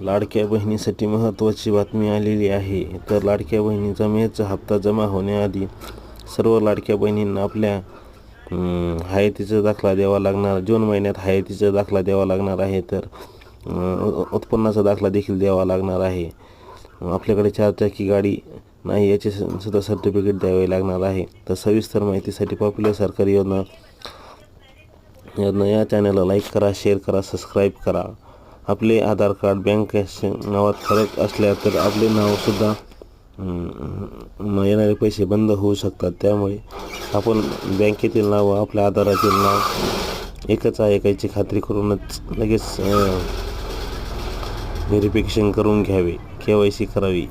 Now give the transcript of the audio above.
लाडक्या बहिणीसाठी महत्त्वाची बातमी आलेली आहे. तर लाडक्या बहिणीचा मेचा हप्ता जमा होण्याआधी सर्व लाडक्या बहिणींना आपल्या हयातीचा दाखला द्यावा लागणार. जून महिन्यात हयातीचा दाखला द्यावा लागणार आहे. तर उत्पन्नाचा दाखला देखील द्यावा लागणार आहे. आपल्याकडे 4 चाकी गाडी नाही याचे सुद्धा सर्टिफिकेट द्यावे लागणार आहे. तर सविस्तर माहितीसाठी पॉप्युलर सरकारी योजना या चॅनलला लाईक करा, शेअर करा, सबस्क्राईब करा. आपले आधार कार्ड बँक नावात फरक असल्या तर आपले नावसुद्धा येणारे पैसे बंद होऊ शकतात. त्यामुळे आपण बँकेतील नाव व आपल्या आधारातील नाव एकच आहे याची खात्री करूनच लगेच व्हेरिफिकेशन करून घ्यावे, KYC करावी.